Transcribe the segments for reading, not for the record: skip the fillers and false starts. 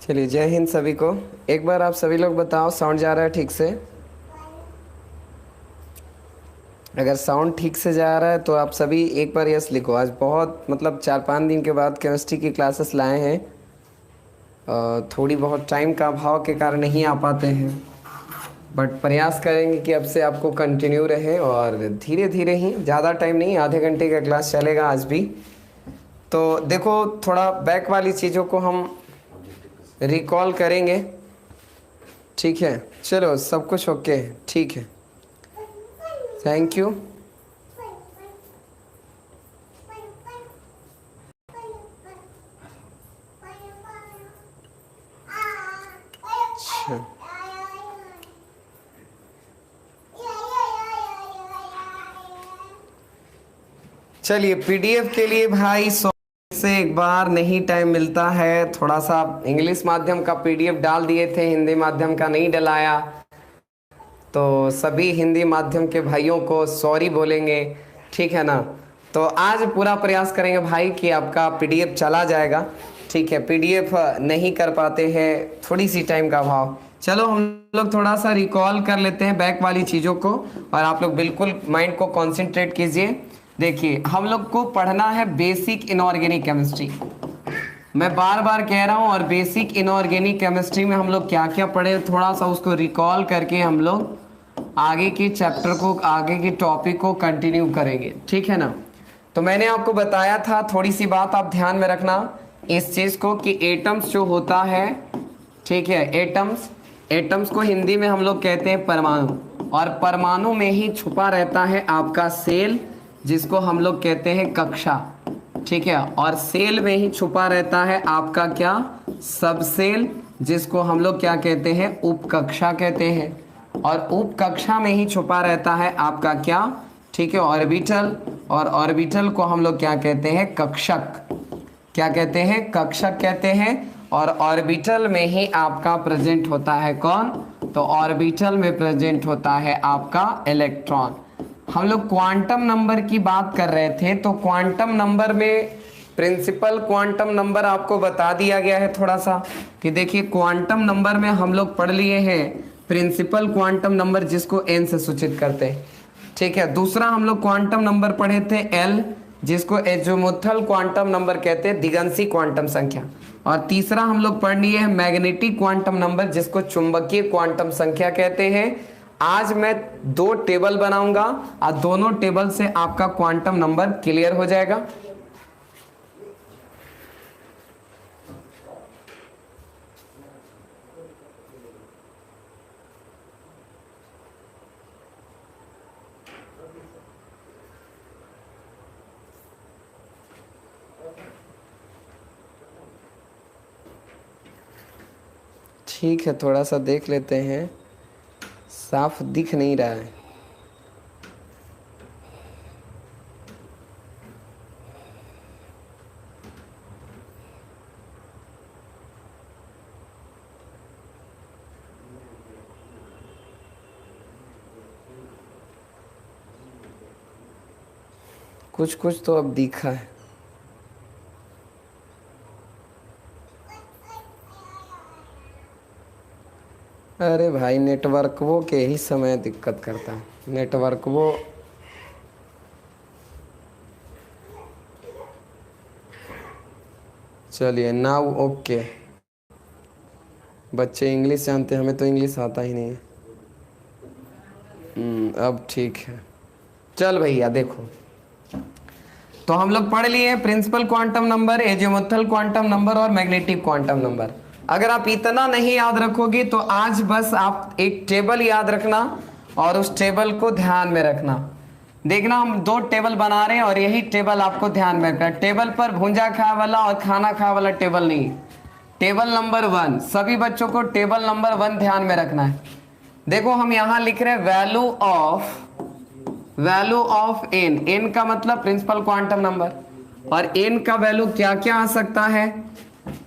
चलिए, जय हिंद सभी को। एक बार आप सभी लोग बताओ, साउंड जा रहा है ठीक से? अगर साउंड ठीक से जा रहा है तो आप सभी एक बार यस लिखो। आज बहुत 4-5 दिन के बाद केमिस्ट्री की क्लासेस लाए हैं। थोड़ी बहुत टाइम का अभाव के कारण नहीं आ पाते हैं, बट प्रयास करेंगे कि अब से आपको कंटिन्यू रहे और धीरे धीरे ही, ज़्यादा टाइम नहीं, आधे घंटे का क्लास चलेगा आज भी। तो देखो, थोड़ा बैक वाली चीज़ों को हम रिकॉल करेंगे, ठीक है? चलो, सब कुछ ओके है, ठीक है, थैंक यू। अच्छा, चलिए, पीडीएफ के लिए भाई से एक बार नहीं टाइम मिलता है। थोड़ा सा इंग्लिश माध्यम का पीडीएफ डाल दिए थे, हिंदी माध्यम का नहीं डलाया, तो सभी हिंदी माध्यम के भाइयों को सॉरी बोलेंगे, ठीक है ना? तो आज पूरा प्रयास करेंगे भाई कि आपका पीडीएफ चला जाएगा, ठीक है? पीडीएफ नहीं कर पाते हैं, थोड़ी सी टाइम का अभाव। चलो, हम लोग थोड़ा सा रिकॉल कर लेते हैं बैक वाली चीज़ों को, और आप लोग बिल्कुल माइंड को कॉन्सेंट्रेट कीजिए। देखिए, हम लोग को पढ़ना है बेसिक इनऑर्गेनिक केमिस्ट्री। मैं बार बार कह रहा हूँ, और बेसिक इनऑर्गेनिक केमिस्ट्री में हम लोग क्या क्या पढ़े, थोड़ा सा उसको रिकॉल करके हम लोग आगे के चैप्टर को, आगे के टॉपिक को कंटिन्यू करेंगे, ठीक है ना? तो मैंने आपको बताया था, थोड़ी सी बात आप ध्यान में रखना इस चीज़ को, कि एटम्स जो होता है, ठीक है, एटम्स को हिंदी में हम लोग कहते हैं परमाणु, और परमाणु में ही छुपा रहता है आपका सेल, जिसको हम लोग कहते हैं कक्षा, ठीक है? और सेल में ही छुपा रहता है आपका क्या, सब सेल, जिसको हम लोग क्या कहते हैं, उपकक्षा कहते हैं। और उपकक्षा में ही छुपा रहता है आपका क्या, ठीक है, ऑर्बिटल, और ऑर्बिटल को हम लोग क्या कहते हैं, कक्षक। क्या कहते हैं? कक्षक कहते हैं। और ऑर्बिटल में ही आपका प्रेजेंट होता है कौन? तो ऑर्बिटल में प्रेजेंट होता है आपका इलेक्ट्रॉन। हम लोग क्वांटम नंबर की बात कर रहे थे, तो क्वांटम नंबर में प्रिंसिपल क्वांटम नंबर आपको बता दिया गया है थोड़ा सा, कि देखिए, क्वांटम नंबर में हम लोग पढ़ लिए हैं प्रिंसिपल क्वांटम नंबर, जिसको एन से सूचित करते हैं, ठीक है? दूसरा हम लोग क्वांटम नंबर पढ़े थे एल, जिसको एजीमुथल क्वांटम नंबर कहते हैं, दिगंशी क्वांटम संख्या। और तीसरा हम लोग पढ़ लिए हैं मैग्नेटिक क्वांटम नंबर, जिसको चुंबकीय क्वांटम संख्या कहते हैं। आज मैं 2 टेबल बनाऊंगा, और दोनों टेबल से आपका क्वांटम नंबर क्लियर हो जाएगा। ठीक है, थोड़ा सा देख लेते हैं, साफ दिख नहीं रहा है। कुछ कुछ तो अब दिखा है। अरे भाई, नेटवर्क वो के ही समय दिक्कत करता है, नेटवर्क वो। चलिए, नाउ ओके। बच्चे इंग्लिश जानते हैं, हमें तो इंग्लिश आता ही नहीं है। अब ठीक है। चल भैया, देखो, तो हम लोग पढ़ लिए principal quantum number, azimuthal quantum number और मैग्नेटिक क्वांटम नंबर। अगर आप इतना नहीं याद रखोगे तो आज बस आप एक टेबल याद रखना, और उस टेबल को ध्यान में रखना। देखना, हम 2 टेबल बना रहे हैं, और यही टेबल आपको ध्यान में रखना। टेबल पर भूंजा खाए वाला और खाना खाए वाला टेबल नहीं, टेबल नंबर 1। सभी बच्चों को टेबल नंबर 1 ध्यान में रखना है। देखो, हम यहां लिख रहे हैं वैल्यू ऑफ एन। एन का मतलब प्रिंसिपल क्वांटम नंबर, और एन का वैल्यू क्या क्या आ सकता है?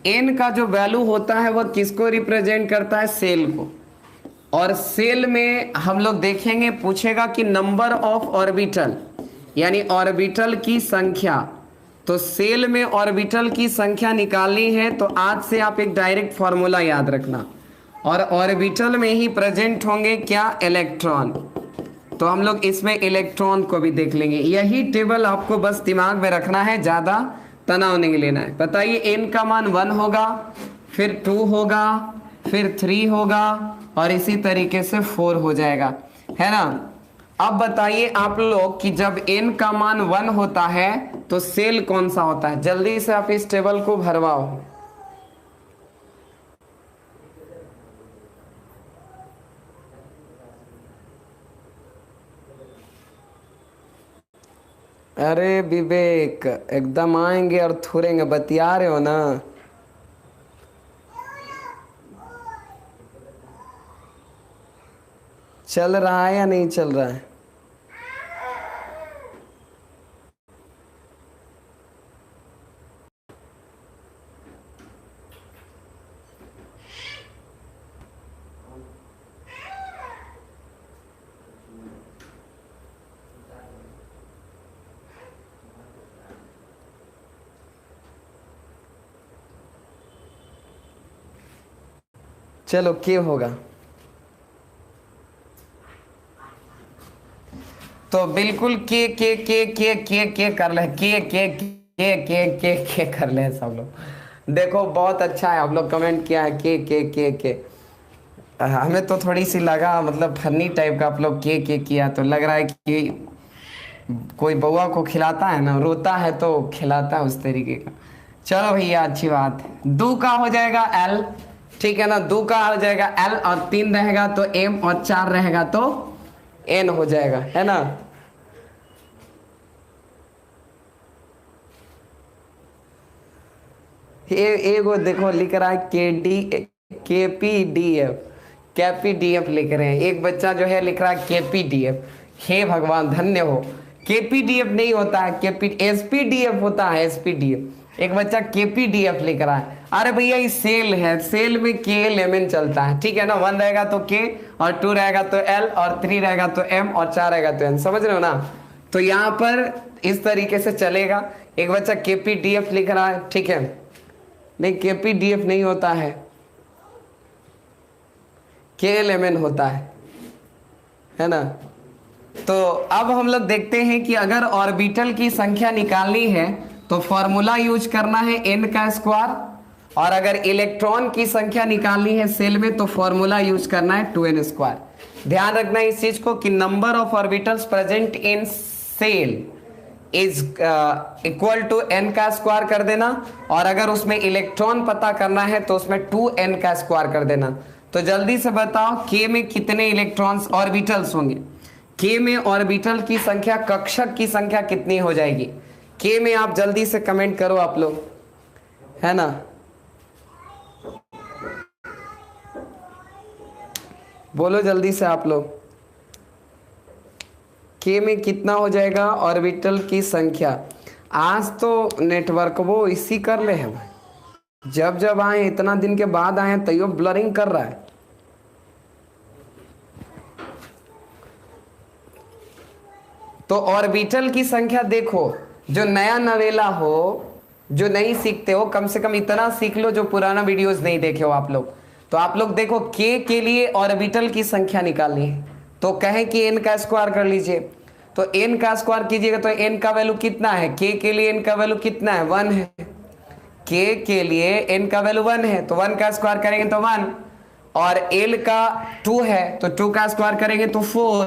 एन का जो वैल्यू होता है वह किसको रिप्रेजेंट करता है? सेल को। और सेल में हम लोग देखेंगे, पूछेगा कि नंबर ऑफ ऑर्बिटल, यानी ऑर्बिटल की संख्या, तो सेल में ऑर्बिटल की संख्या निकालनी है तो आज से आप एक डायरेक्ट फॉर्मूला याद रखना, और ऑर्बिटल में ही प्रेजेंट होंगे क्या, इलेक्ट्रॉन। तो हम लोग इसमें इलेक्ट्रॉन को भी देख लेंगे। यही टेबल आपको बस दिमाग में रखना है, ज्यादा तनाव नहीं लेना है। बताइए n का मान 1 होगा, फिर 2 होगा, फिर 3 होगा, और इसी तरीके से 4 हो जाएगा, है ना। अब बताइए आप लोग कि जब n का मान 1 होता है तो सेल कौन सा होता है। जल्दी से आप इस टेबल को भरवाओ। अरे विवेक, एकदम आएंगे और थुरेंगे, बतिया रहे हो ना। चल रहा है या नहीं चल रहा है? चलो के होगा, तो बिल्कुल के कर ले, के कर ले सब लोग। देखो बहुत अच्छा है, आप लोग कमेंट किया है के। हमें तो थोड़ी सी लगा मतलब फनी टाइप का, आप लोग के किया तो लग रहा है कि कोई बउआ को खिलाता है ना, रोता है तो खिलाता है, उस तरीके का। चलो भैया अच्छी बात है। दो का हो जाएगा एल, ठीक है ना, 2 का हो जाएगा एल, और 3 रहेगा तो एम, और 4 रहेगा तो एन हो जाएगा, है ना। एगो देखो लिख रहा है केपीडीएफ लिख रहे हैं। एक बच्चा जो है लिख रहा है केपीडीएफ। हे भगवान धन्य हो। केपीडीएफ नहीं होता है, एसपीडीएफ होता है, एसपीडीएफ। एक बच्चा केपीडीएफ लिख रहा है। अरे भैया ये सेल है, सेल में के लेमन चलता है, ठीक है ना। 1 रहेगा तो के, और 2 रहेगा तो एल, और 3 रहेगा तो एम, और 4 रहेगा तो एन। समझ रहे हो ना। तो यहाँ पर इस तरीके से चलेगा। एक बच्चा केपीडीएफ लिख रहा है, ठीक है। नहीं केपीडीएफ नहीं होता है, के होता है ना। तो अब हम लोग देखते हैं कि अगर ऑर्बिटल की संख्या निकालनी है तो फॉर्मूला यूज करना है n का स्क्वायर, और अगर इलेक्ट्रॉन की संख्या निकालनी है सेल में तो फॉर्मूला यूज करना है 2n स्क्वायर। ध्यान रखना इस चीज को कि number of orbitals present in shell is equal to n का स्क्वायर कर देना, और अगर उसमें इलेक्ट्रॉन पता करना है तो उसमें 2n का स्क्वायर कर देना। तो जल्दी से बताओ k में कितने इलेक्ट्रॉन्स ऑर्बिटल्स होंगे। k में ऑर्बिटल की संख्या, कक्षक की संख्या कितनी हो जाएगी k में, आप जल्दी से कमेंट करो आप लोग, है ना। बोलो जल्दी से आप लोग, के में कितना हो जाएगा ऑर्बिटल की संख्या। आज तो नेटवर्क वो इसी कर ले है भाई, जब जब आए इतना दिन के बाद आए तैयो ब्लरिंग कर रहा है। तो ऑर्बिटल की संख्या देखो, जो नया नवेला हो, जो नहीं सीखते हो, कम से कम इतना सीख लो जो पुराना वीडियोस नहीं देखे हो आप लोग। तो आप लोग देखो के लिए ऑर्बिटल की संख्या निकालनी है तो कहें कि n का स्क्वायर कर लीजिए। तो n का स्क्वायर कीजिएगा तो n का वैल्यू कितना है, k के लिए n का वैल्यू कितना है, 1 है। k के लिए n का वैल्यू 1 है तो 1 का स्क्वायर करेंगे तो 1, और l का 2 है तो 2 का स्क्वायर करेंगे तो 4,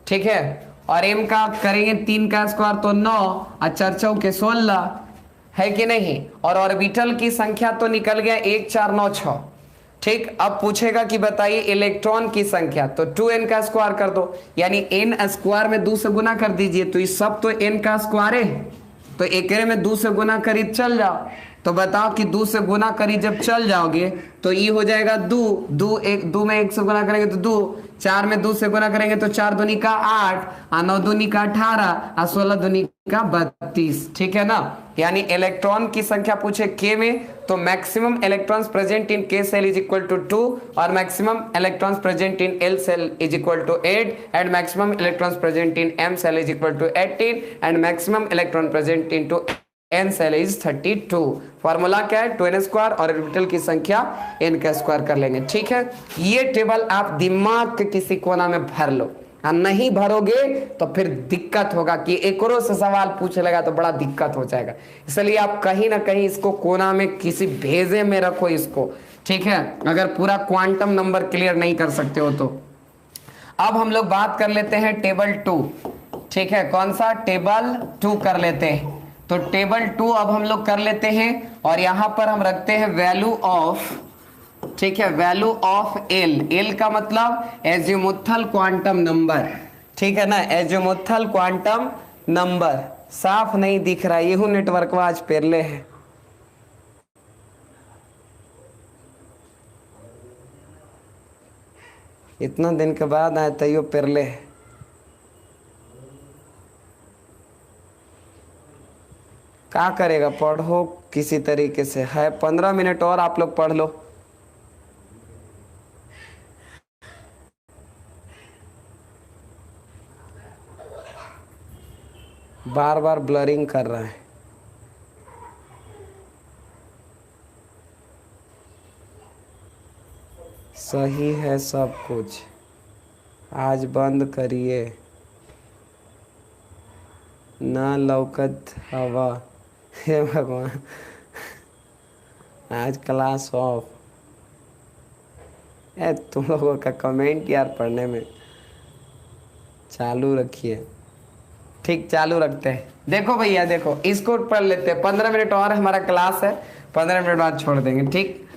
ठीक है। और m का करेंगे 3 का स्क्वायर तो 9, और 4 चौके 16, है कि नहीं। और ऑर्बिटल की संख्या तो निकल गया 1 4 9 6, ठीक। अब पूछेगा कि बताइए इलेक्ट्रॉन की संख्या, तो 2n का स्क्वायर कर दो, यानी n स्क्वायर में 2 से गुना कर दीजिए। तो ये सब तो n का स्क्वायर है, तो एकरे में 2 से गुना करी चल जाओ। तो बताओ कि 2 से गुना करी जब चल जाओगे तो ये हो जाएगा 2 में 1 से गुना करेंगे तो 2, 4 में 2 से गुना करेंगे तो 4 दूनी का 8, 9 दूनी का 18, 16 दूनी का 32। ठीक है ना। यानी इलेक्ट्रॉन की संख्या पूछे के में, तो मैक्सिमम इलेक्ट्रॉन्स प्रेजेंट इन के सेल इज इक्वल टू 2 और maximum electrons present in L shell is equal to 8 and maximum electrons present in M shell is equal to 18 and maximum electron present in to N shell is 32। Formula क्या है, 2n square और orbital की संख्या n का square कर लेंगे। ठीक है, ये टेबल आप दिमाग के किसी कोना में भर लो, और नहीं भरोगे तो फिर दिक्कत होगा कि एक और से सवाल पूछ लेगा तो बड़ा दिक्कत हो जाएगा। इसलिए आप कहीं ना कहीं इसको कोना में किसी भेजे में रखो इसको। ठीक है, अगर पूरा क्वांटम नंबर क्लियर नहीं कर सकते हो तो। अब हम लोग बात कर लेते हैं टेबल 2। ठीक है, कौन सा, टेबल 2 कर लेते हैं। तो टेबल 2 अब हम लोग कर लेते हैं और यहां पर हम रखते हैं वैल्यू ऑफ, ठीक है, वैल्यू ऑफ एल। एल का मतलब एजिमुथल क्वांटम नंबर। ठीक है ना, एजिमुथल क्वांटम नंबर। साफ नहीं दिख रहा, यहू नेटवर्क आज पेरले है। इतना दिन के बाद आए तैयो पेरले है। क्या करेगा, पढ़ो किसी तरीके से, है 15 मिनट और आप लोग पढ़ लो। बार बार ब्लरिंग कर रहा है। सही है सब कुछ, आज बंद करिए ना लौकत हवा। हे भगवान, आज क्लास ऑफ। तुम लोगों का कमेंट यार पढ़ने में चालू रखिए। ठीक, चालू रखते हैं। देखो भैया, देखो इसको पढ़ लेते हैं, 15 मिनट और हमारा क्लास है, 15 मिनट बाद छोड़ देंगे। ठीक,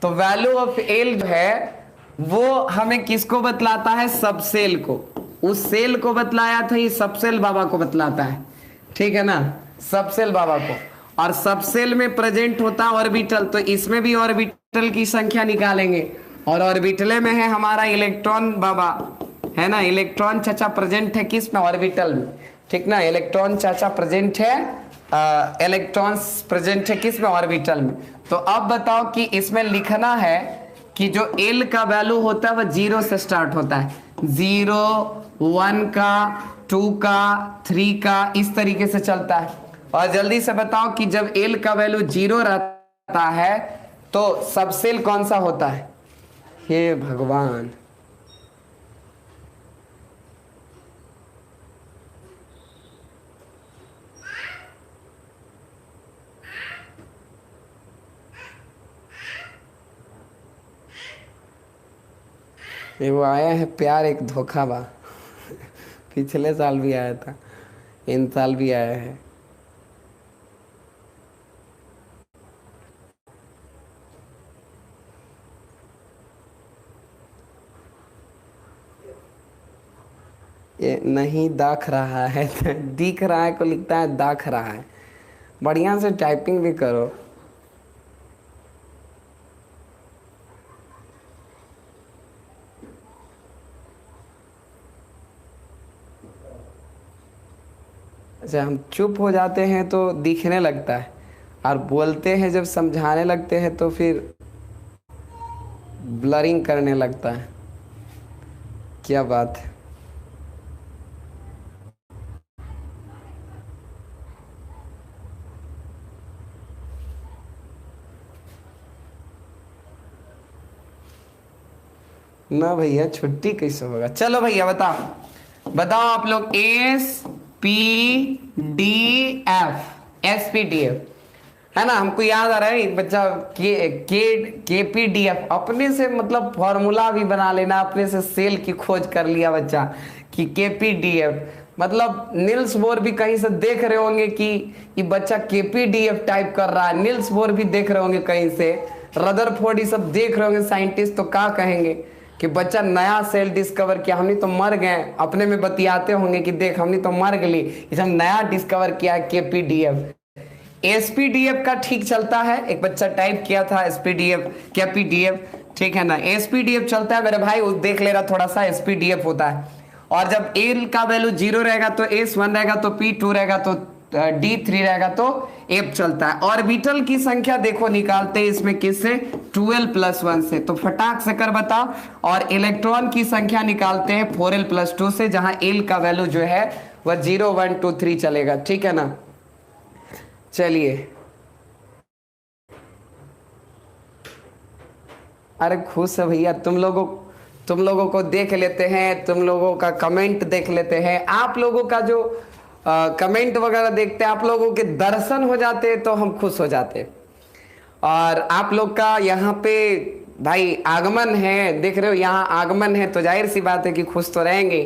तो वैल्यू ऑफ एल जो है वो हमें किसको बतलाता है, सबसेल को। उस सेल को बतलाया था, ये सबसेल बाबा को बतलाता है। ठीक है ना, सबसेल बाबा को। और सबसेल में प्रेजेंट होता है ऑर्बिटल, तो इसमें भी ऑर्बिटल की संख्या निकालेंगे। और ऑर्बिटल में है हमारा इलेक्ट्रॉन बाबा, है ना, इलेक्ट्रॉन चाचा प्रेजेंट है किस में, ऑर्बिटल में। ठीक ना, इलेक्ट्रॉन चाचा प्रेजेंट है, इलेक्ट्रॉन्स प्रेजेंट है किस में, ऑर्बिटल में। तो अब बताओ कि इसमें लिखना है कि जो एल का वैल्यू होता है वह 0 से स्टार्ट होता है। 0, 1 का, 2 का, 3 का, इस तरीके से चलता है। और जल्दी से बताओ कि जब एल का वैल्यू 0 रहता है तो सबसेल कौन सा होता है। हे भगवान, वो आया है प्यार एक धोखा बा। पिछले साल भी आया था, इन साल भी आया है। ये नहीं दाख रहा है, दिख रहा है को लिखता है दाख रहा है। बढ़िया से टाइपिंग भी करो। अच्छा, हम चुप हो जाते हैं तो दिखने लगता है, और बोलते हैं जब समझाने लगते हैं तो फिर ब्लरिंग करने लगता है। क्या बात है। ना भैया, छुट्टी कैसे होगा। चलो भैया बताओ, बताओ आप लोग, S P D F, S P D F, है ना। हमको याद आ रहा है बच्चा, के पी डी एफ अपने से, मतलब फॉर्मूला भी बना लेना, अपने से सेल की खोज कर लिया बच्चा कि के पी डी एफ मतलब। नील्स बोर भी कहीं से देख रहे होंगे कि ये बच्चा के पी डी एफ टाइप कर रहा है। नील्स बोर भी देख रहे होंगे कहीं से, रदरफोर्ड ये सब देख रहे होंगे साइंटिस्ट, तो क्या कहेंगे कि बच्चा नया सेल डिस्कवर किया, हमने तो मर गए। अपने में बतियाते होंगे कि देख हमने तो मर गई, इसे हम नया डिस्कवर किया है केपीडीएफ। एसपीडीएफ का ठीक चलता है, एक बच्चा टाइप किया था एसपीडीएफ केपीडीएफ, ठीक है ना, एसपीडीएफ चलता है मेरे भाई, उस देख ले रहा थोड़ा सा, एसपीडीएफ होता है। और जब एल का वैल्यू 0 रहेगा तो S1 रहेगा, तो P2 रहेगा, तो D3 रहेगा, तो एफ चलता है। ऑर्बिटल की संख्या देखो निकालते हैं इसमें किससे, 12+1 से, तो फटाक से कर बताओ। और इलेक्ट्रॉन की संख्या निकालते हैं 4l+2 से, जहां एल का वैल्यू जो है वह 0 1 2 3 चलेगा। ठीक है ना, चलिए। अरे खुश है भैया, तुम लोगों को देख लेते हैं, तुम लोगों का कमेंट देख लेते हैं, आप लोगों का जो कमेंट वगैरह देखते हैं, आप लोगों के दर्शन हो जाते हैं तो हम खुश हो जाते हैं। और आप लोग का यहाँ पे भाई आगमन है, देख रहे हो यहाँ आगमन है, तो जाहिर सी बात है कि खुश तो रहेंगे।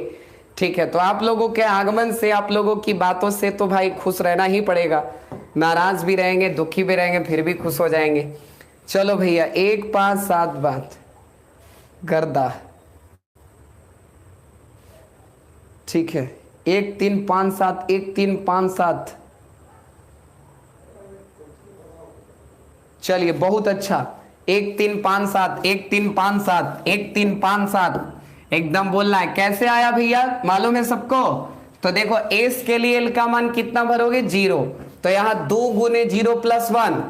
ठीक है, तो आप लोगों के आगमन से, आप लोगों की बातों से तो भाई खुश रहना ही पड़ेगा। नाराज भी रहेंगे, दुखी भी रहेंगे, फिर भी खुश हो जाएंगे। चलो भैया, 1 5 7 बात गर्दा, ठीक है, 1 3 5 7, 1 3 5 7। चलिए बहुत अच्छा, 1 3 5 7, 1 3 5 7, 1 3 5 7 एकदम बोलना है। कैसे आया भैया, मालूम है सबको? तो देखो एस के लिए एल का मान कितना भरोगे, 0, तो यहां 2 गुने 0+1,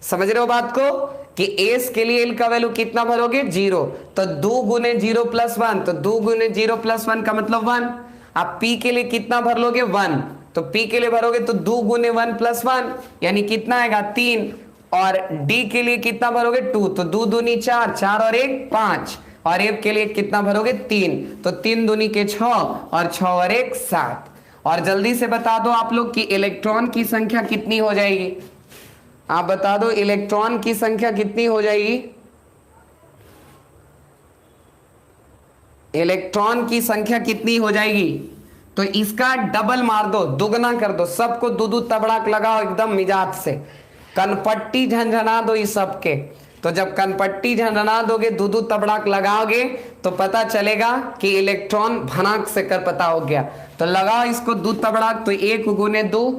समझ रहे हो बात को, कि एस के लिए एल का वैल्यू कितना भरोगे, 0, तो 2 गुने 0+1, तो 2 गुने 0+1 का मतलब 1। आप पी के लिए कितना भर लोगे, 1, तो पी के लिए भरोगे तो 2 गुने 1+1 यानी कितना आएगा, 3। और डी के लिए कितना भरोगे, 2, तो 2 दूनी 4, 4 और 1 5, और एफ के लिए कितना भरोगे, 3, तो 3 दूनी के 6, और 6 और 1 7। और जल्दी से बता दो आप लोग कि इलेक्ट्रॉन की संख्या कितनी हो जाएगी, आप बता दो इलेक्ट्रॉन की संख्या कितनी हो जाएगी। इलेक्ट्रॉन की संख्या कितनी हो जाएगी, तो इसका डबल मार दो, दुगना कर दो, सबको दूधू तबड़ाक लगाओ एकदम मिजाज से, कनपट्टी झंझना दो इस सबके। तो जब कनपट्टी झंझना दोगे, दूधू तबड़ाक लगाओगे, तो पता चलेगा कि इलेक्ट्रॉन भनाक से कर पता हो गया। तो लगाओ इसको दूध तबड़ाक, तो 1 गुने 2,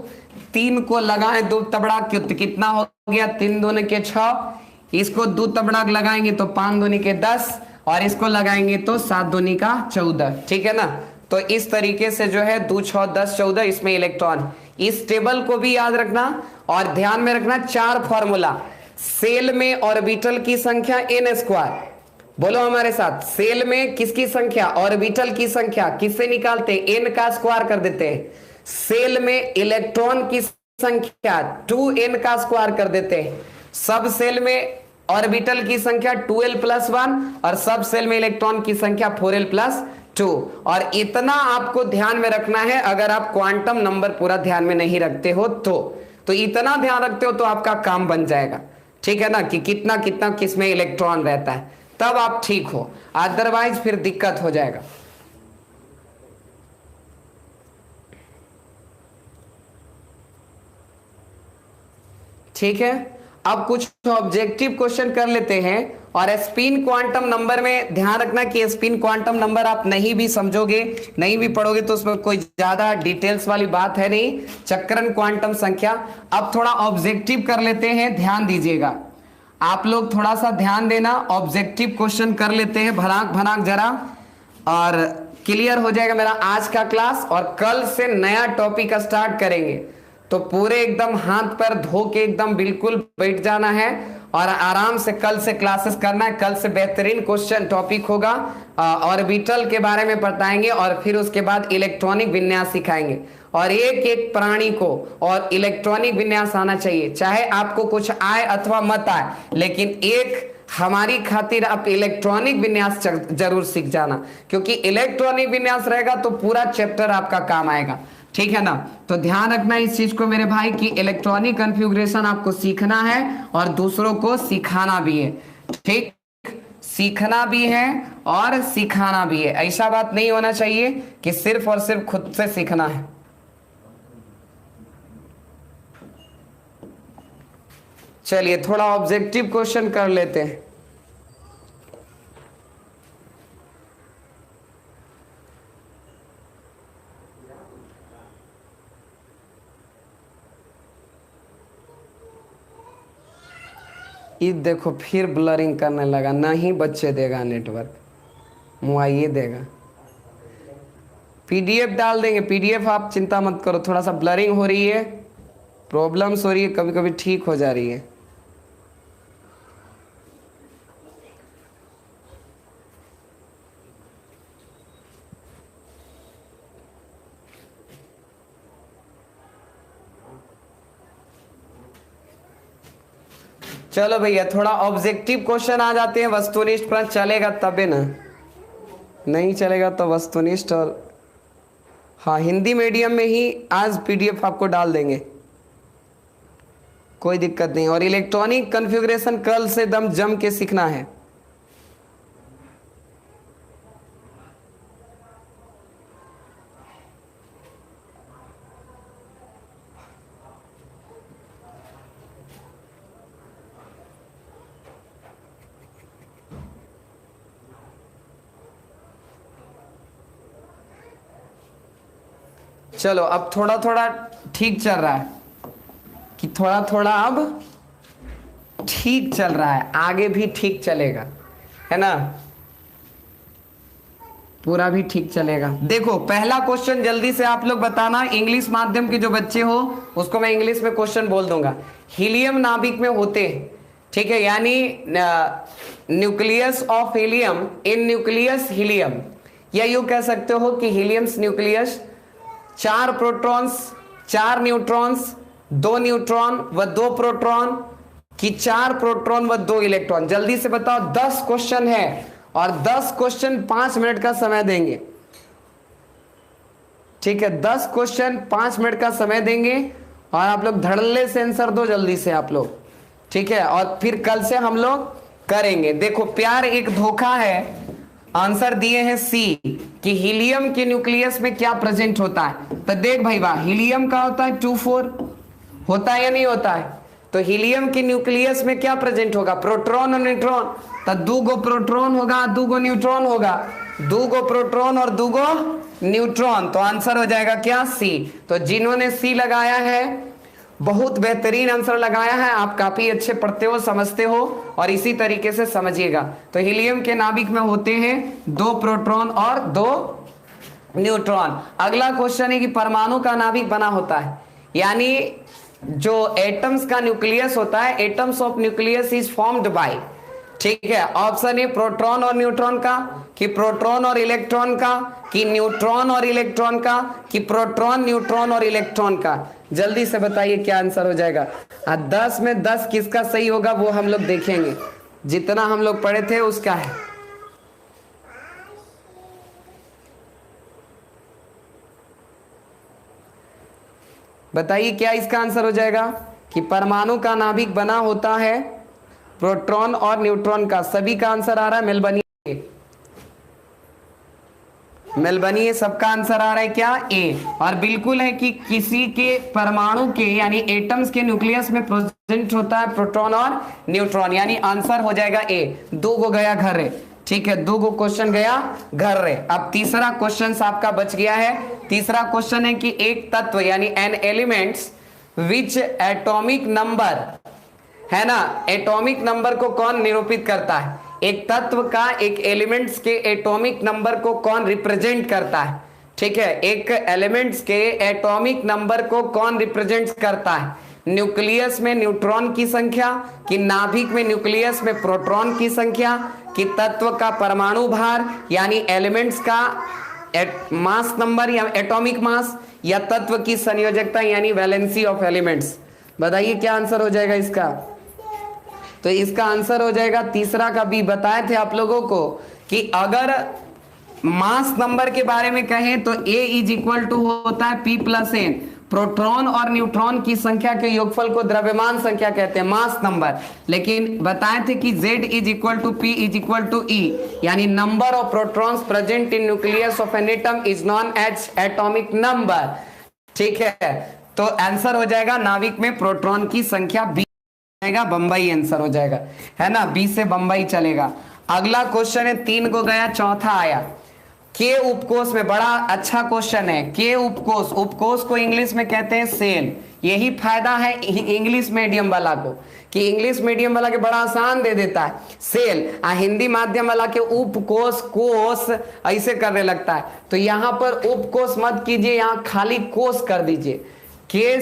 3 को लगाए दूध तबड़ाक, तो कितना हो गया, 3 दूने के 6, इसको दूध तबड़ाक लगाएंगे तो 5 दूनी के 10, और इसको लगाएंगे तो 7 दूनी का 14। ठीक है ना, तो इस तरीके से जो है 2 6 10 14 इसमें इलेक्ट्रॉन। इस टेबल को भी याद रखना, और ध्यान में रखना 4 फॉर्मूला। सेल में ऑर्बिटल की संख्या n², बोलो हमारे साथ, सेल में किसकी संख्या, ऑर्बिटल की संख्या, किससे निकालते हैं, n का स्क्वायर कर देते हैं। सेल में इलेक्ट्रॉन की संख्या 2n का स्क्वायर कर देते हैं। सब सेल में ऑर्बिटल की संख्या 2l+1, और सब सेल में इलेक्ट्रॉन की संख्या 4l+2। और इतना आपको ध्यान में रखना है, अगर आप क्वांटम नंबर पूरा ध्यान में नहीं रखते हो तो इतना ध्यान रखते हो तो आपका काम बन जाएगा। ठीक है ना, कि कितना कितना किसमें इलेक्ट्रॉन रहता है, तब आप ठीक हो, अदरवाइज फिर दिक्कत हो जाएगा। ठीक है, अब कुछ ऑब्जेक्टिव क्वेश्चन कर लेते हैं। और स्पिन क्वांटम नंबर में ध्यान रखना कि स्पिन क्वांटम नंबर आप नहीं भी समझोगे, नहीं भी पढ़ोगे, तो उसमें कोई ज्यादा डिटेल्स वाली बात है नहीं, चक्रण क्वांटम संख्या। अब थोड़ा ऑब्जेक्टिव कर लेते हैं, ध्यान दीजिएगा आप लोग, थोड़ा सा ध्यान देना। ऑब्जेक्टिव क्वेश्चन कर लेते हैं भनाक भनाक जरा, और क्लियर हो जाएगा मेरा आज का क्लास। और कल से नया टॉपिक स्टार्ट करेंगे, तो पूरे एकदम हाथ पैर धो के एकदम बिल्कुल बैठ जाना है, और आराम से कल से क्लासेस करना है। कल से बेहतरीन क्वेश्चन टॉपिक होगा, ऑर्बिटल के बारे में बताएंगे, और फिर उसके बाद इलेक्ट्रॉनिक विन्यास सिखाएंगे। और एक एक प्राणी को और इलेक्ट्रॉनिक विन्यास आना चाहिए, चाहे आपको कुछ आए अथवा मत आए, लेकिन एक हमारी खातिर आप इलेक्ट्रॉनिक विन्यास जरूर सीख जाना, क्योंकि इलेक्ट्रॉनिक विन्यास रहेगा तो पूरा चैप्टर आपका काम आएगा। ठीक है ना, तो ध्यान रखना इस चीज को मेरे भाई, कि इलेक्ट्रॉनिक कॉन्फ़िगरेशन आपको सीखना है और दूसरों को सिखाना भी है। ठीक, सीखना भी है और सिखाना भी है, ऐसा बात नहीं होना चाहिए कि सिर्फ और सिर्फ खुद से सीखना है। चलिए थोड़ा ऑब्जेक्टिव क्वेश्चन कर लेते हैं। ये देखो फिर ब्लरिंग करने लगा, नहीं बच्चे देगा नेटवर्क, मुआइए देगा। पीडीएफ डाल देंगे, पीडीएफ आप चिंता मत करो, थोड़ा सा ब्लरिंग हो रही है, प्रॉब्लम्स हो रही है, कभी कभी ठीक हो जा रही है। चलो भैया थोड़ा ऑब्जेक्टिव क्वेश्चन आ जाते हैं, वस्तुनिष्ठ प्रश्न चलेगा तबे ना, नहीं चलेगा तो वस्तुनिष्ठ और हाँ हिंदी मीडियम में ही आज पीडीएफ आपको डाल देंगे, कोई दिक्कत नहीं। और इलेक्ट्रॉनिक कॉन्फ़िगरेशन कल से दम जम के सीखना है। चलो अब थोड़ा थोड़ा ठीक चल रहा है, कि थोड़ा थोड़ा अब ठीक चल रहा है, आगे भी ठीक चलेगा, है ना, पूरा भी ठीक चलेगा। देखो पहला क्वेश्चन जल्दी से आप लोग बताना, इंग्लिश माध्यम के जो बच्चे हो उसको मैं इंग्लिश में क्वेश्चन बोल दूंगा। हीलियम नाभिक में होते हैं, ठीक है, यानी nucleus of helium, in nucleus helium, या यूं कह सकते हो कि हीलियम्स न्यूक्लियस 4 प्रोटॉन्स 4 न्यूट्रॉन्स, 2 न्यूट्रॉन व 2 प्रोटॉन, कि 4 प्रोटॉन व 2 इलेक्ट्रॉन। जल्दी से बताओ, 10 क्वेश्चन है और 10 क्वेश्चन 5 मिनट का समय देंगे, ठीक है, 10 क्वेश्चन 5 मिनट का समय देंगे और आप लोग धड़ल्ले से आंसर दो जल्दी से आप लोग, ठीक है, और फिर कल से हम लोग करेंगे। देखो प्यार एक धोखा है, आंसर दिए हैं सी, कि हीलियम के न्यूक्लियस में क्या प्रेजेंट होता है। तो देख भाई वाह, हीलियम का होता है 2-4, होता है या नहीं होता है, तो हीलियम के न्यूक्लियस में क्या प्रेजेंट होगा, प्रोटॉन और न्यूट्रॉन, तो 2 प्रोटॉन होगा 2 न्यूट्रॉन होगा, 2 प्रोटॉन और 2 न्यूट्रॉन, तो आंसर हो जाएगा क्या, सी। तो जिन्होंने सी लगाया है बहुत बेहतरीन आंसर लगाया है, आप काफी अच्छे पढ़ते हो, समझते हो, और इसी तरीके से समझिएगा। तो हीलियम के नाभिक में होते हैं 2 प्रोटॉन और 2 न्यूट्रॉन। अगला क्वेश्चन है कि परमाणु का नाभिक बना होता है, यानी जो एटम्स का न्यूक्लियस होता है, atoms of nucleus is formed by, ठीक है, ऑप्शन ए प्रोटॉन और न्यूट्रॉन का, कि प्रोटॉन और इलेक्ट्रॉन का, कि न्यूट्रॉन और इलेक्ट्रॉन का, कि प्रोटॉन न्यूट्रॉन और इलेक्ट्रॉन का। जल्दी से बताइए क्या आंसर हो जाएगा। 10 में 10 किसका सही होगा वो हम लोग देखेंगे, जितना हम लोग पढ़े थे उसका है। बताइए क्या इसका आंसर हो जाएगा, कि परमाणु का नाभिक बना होता है प्रोटॉन और न्यूट्रॉन का। सभी का आंसर आ रहा है, मेलबनी सबका आंसर आ रहा है क्या, ए। और बिल्कुल है कि किसी के परमाणु के यानी एटम्स के न्यूक्लियस में प्रेजेंट होता है प्रोटॉन और न्यूट्रॉन, यानी आंसर हो जाएगा ए। 2 गया घर रे, ठीक है, 2 क्वेश्चन गया घर रे। अब तीसरा क्वेश्चन आपका बच गया है। तीसरा क्वेश्चन है कि एक तत्व यानी an elements which atomic number, है ना, एटॉमिक नंबर को कौन निरूपित करता है, एक तत्व का एक एलिमेंट्स के एटॉमिक नंबर को कौन रिप्रेजेंट करता है, ठीक है, एक एलिमेंट्स के एटॉमिक नंबर को कौन रिप्रेजेंट करता है, न्यूक्लियस में न्यूट्रॉन की संख्या, कि नाभिक में न्यूक्लियस में प्रोटॉन की संख्या, कि तत्व का परमाणु भार यानी एलिमेंट्स का मास नंबर या एटॉमिक मास, या तत्व की संयोजकता यानी वैलेंसी ऑफ एलिमेंट्स। बताइए क्या आंसर हो जाएगा इसका। तो इसका आंसर हो जाएगा तीसरा का भी बताए थे आप लोगों को, कि अगर मास नंबर के बारे में कहें तो A इज इक्वल टू होता है P+N, प्रोटॉन और न्यूट्रॉन की संख्या के योगफल को द्रव्यमान संख्या कहते हैं, मास नंबर। लेकिन बताए थे कि Z is equal to P is equal to E, यानी number of protons present in nucleus of an atom is known as atomic number, ठीक है। तो आंसर हो जाएगा नाभिक में प्रोटॉन की संख्या B, बंबई आंसर हो जाएगा, है ना, बी से बंबई चलेगा। अगला क्वेश्चन है 3 गया, चौथा आया। के उपकोष में, बड़ा अच्छा क्वेश्चन है। के उपकोष, उपकोष को इंग्लिश में कहते हैं सेल। यही फायदा है इंग्लिश मीडियम वाला को कि इंग्लिश मीडियम वाला के बड़ा आसान दे देता है सेल, हिंदी माध्यम वाला के उपकोष, कोष ऐसे करने लगता है। तो यहां पर उपकोष मत कीजिए, यहां खाली कोष कर दीजिए। के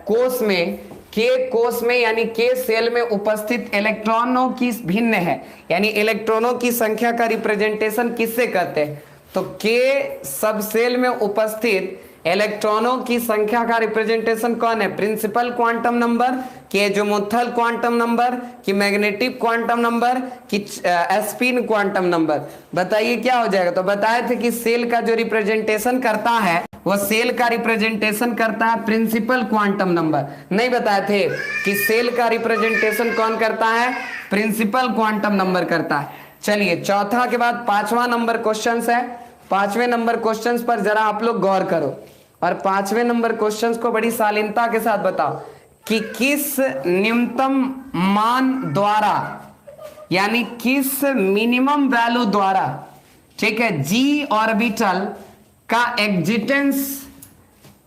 कोष में, के कोष में यानी के सेल में उपस्थित इलेक्ट्रॉनों की भिन्न है, यानी इलेक्ट्रॉनों की संख्या का रिप्रेजेंटेशन किससे करते हैं? तो के सब सेल में उपस्थित इलेक्ट्रॉनों की संख्या का रिप्रेजेंटेशन कौन है? प्रिंसिपल क्वांटम नंबर, कि ज्योमेट्रिकल क्वांटम नंबर, कि मैग्नेटिक क्वांटम नंबर, कि स्पिन क्वांटम नंबर। बताइए क्या हो जाएगा? तो बताए थे कि सेल का जो रिप्रेजेंटेशन करता है वो सेल का रिप्रेजेंटेशन करता है प्रिंसिपल क्वांटम नंबर। नहीं बताए थे कि सेल का रिप्रेजेंटेशन कौन करता है? प्रिंसिपल क्वांटम नंबर करता है। चलिए चौथा के बाद पांचवा नंबर क्वेश्चन है। पांचवें नंबर क्वेश्चन पर जरा आप लोग गौर करो और पांचवें नंबर क्वेश्चन को बड़ी शालीनता के साथ बताओ कि किस न्यूनतम मान द्वारा, यानी किस मिनिमम वैल्यू द्वारा, ठीक है, जी ऑर्बिटल का एग्जिटेंस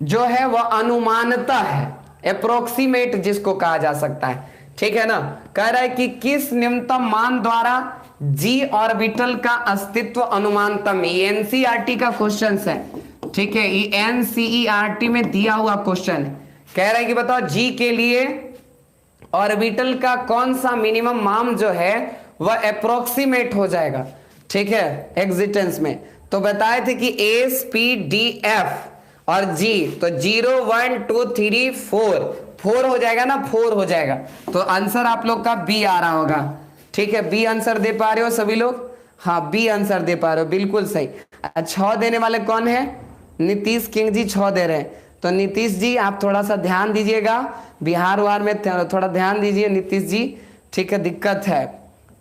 जो है वह अनुमानता है, अप्रोक्सीमेट जिसको कहा जा सकता है, ठीक है ना। कह रहा है कि किस न्यूनतम मान द्वारा जी ऑर्बिटल का अस्तित्व अनुमानतम। ये एनसीईआरटी का क्वेश्चन है, ठीक है, ये एनसीईआरटी में दिया हुआ क्वेश्चन है। कह रहा है कि बताओ जी के लिए ऑर्बिटल का कौन सा मिनिमम मान जो है वह अप्रोक्सीमेट हो जाएगा, ठीक है, एग्जिटेंस में। तो बताए थे कि एस पी डी एफ और जी, तो 0 1 2 3 4 हो जाएगा ना, 4 हो जाएगा। तो आंसर आप लोग का बी आ रहा होगा, ठीक है। बी आंसर दे पा रहे हो सभी लोग? हाँ बी आंसर दे पा रहे हो, बिल्कुल सही। 6 देने वाले कौन है? नीतीश किंग जी 6 दे रहे हैं। तो नीतीश जी आप थोड़ा सा ध्यान दीजिएगा, बिहार वार में थोड़ा ध्यान दीजिए नीतीश जी, ठीक है, दिक्कत है।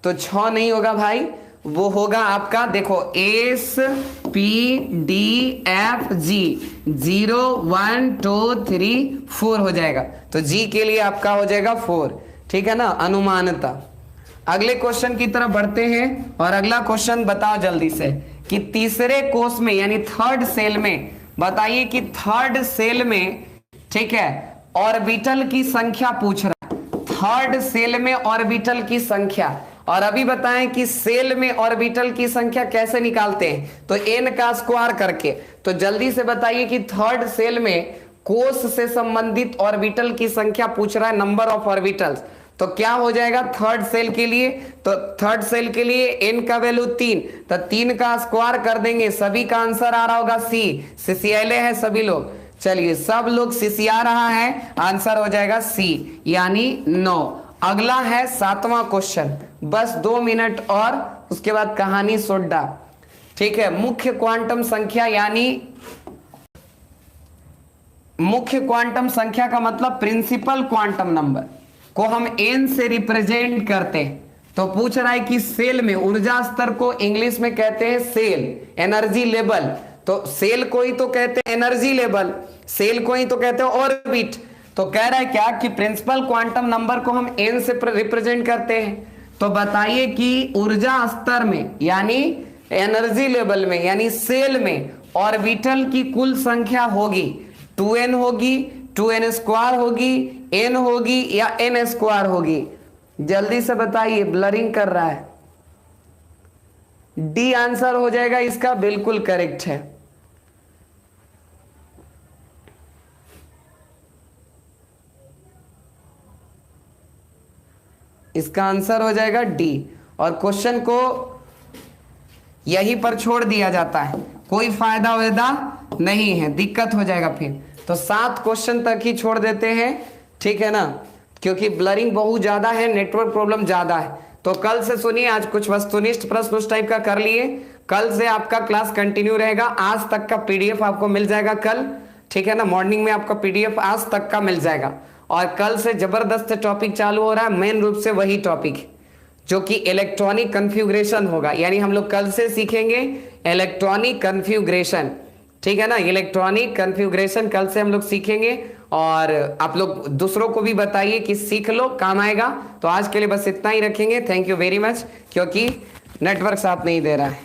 तो 6 नहीं होगा भाई, वो होगा आपका, देखो, S P D F G, 0 1 2 3 4 हो जाएगा। तो जी के लिए आपका हो जाएगा 4, ठीक है ना, अनुमानता। अगले क्वेश्चन की तरफ बढ़ते हैं और अगला क्वेश्चन बताओ जल्दी से कि तीसरे कोष में यानी थर्ड सेल में, बताइए कि थर्ड सेल में, ठीक है, ऑर्बिटल की संख्या पूछ रहा है। थर्ड सेल में ऑर्बिटल की संख्या, और अभी बताएं कि सेल में ऑर्बिटल की संख्या कैसे निकालते हैं? तो n का स्क्वायर करके। तो जल्दी से बताइए कि थर्ड सेल में कोष से संबंधित ऑर्बिटल की संख्या पूछ रहा है, नंबर ऑफ ऑर्बिटल्स। तो क्या हो जाएगा थर्ड सेल के लिए? तो थर्ड सेल के लिए n का वैल्यू 3, तो 3 का स्क्वायर कर देंगे। सभी का आंसर आ रहा होगा सी। सिसियाले हैं सभी लोग, चलिए सब लोग सिसिया रहा है, आंसर हो जाएगा सी, यानी 9। अगला है 7वां क्वेश्चन, बस 2 मिनट और उसके बाद कहानी सोड्डा, ठीक है। मुख्य क्वांटम संख्या, यानी मुख्य क्वांटम संख्या का मतलब प्रिंसिपल क्वांटम नंबर को हम n से रिप्रेजेंट करते हैं। तो पूछ रहा है कि सेल में ऊर्जा स्तर को इंग्लिश में कहते हैं सेल, एनर्जी लेवल। तो सेल को ही तो कहते हैं एनर्जी लेवल, सेल को ही तो कहते हैं ऑर्बिट। तो कह रहा है क्या कि प्रिंसिपल क्वांटम नंबर को हम n से रिप्रेजेंट करते हैं। तो बताइए कि ऊर्जा स्तर में यानी एनर्जी लेवल में यानी सेल में ऑर्बिटल की कुल संख्या होगी 2n होगी, 2n स्क्वायर होगी, n होगी या n स्क्वायर होगी? जल्दी से बताइए, ब्लरिंग कर रहा है। डी आंसर हो जाएगा इसका, बिल्कुल करेक्ट है। इसका आंसर हो जाएगा डी, और क्वेश्चन को यहीं पर छोड़ दिया जाता है, कोई फायदा वेदा नहीं है, दिक्कत हो जाएगा फिर। तो 7 क्वेश्चन तक ही छोड़ देते हैं, ठीक है ना, क्योंकि ब्लरिंग बहुत ज्यादा है, नेटवर्क प्रॉब्लम ज्यादा है। तो कल से सुनिए, आज कुछ वस्तुनिष्ठ प्रश्न उस टाइप का कर लिए, कल से आपका क्लास कंटिन्यू रहेगा। आज तक का पीडीएफ आपको मिल जाएगा कल, ठीक है ना, मॉर्निंग में आपका पीडीएफ आज तक का मिल जाएगा। और कल से जबरदस्त टॉपिक चालू हो रहा है, मेन रूप से वही टॉपिक जो कि इलेक्ट्रॉनिक कन्फ्यूग्रेशन होगा, यानी हम लोग कल से सीखेंगे इलेक्ट्रॉनिक कन्फ्यूग्रेशन, ठीक है ना, इलेक्ट्रॉनिक कन्फ्यूग्रेशन कल से हम लोग सीखेंगे। और आप लोग दूसरों को भी बताइए कि सीख लो, काम आएगा। तो आज के लिए बस इतना ही रखेंगे, थैंक यू वेरी मच, क्योंकि नेटवर्क साथ नहीं दे रहा है।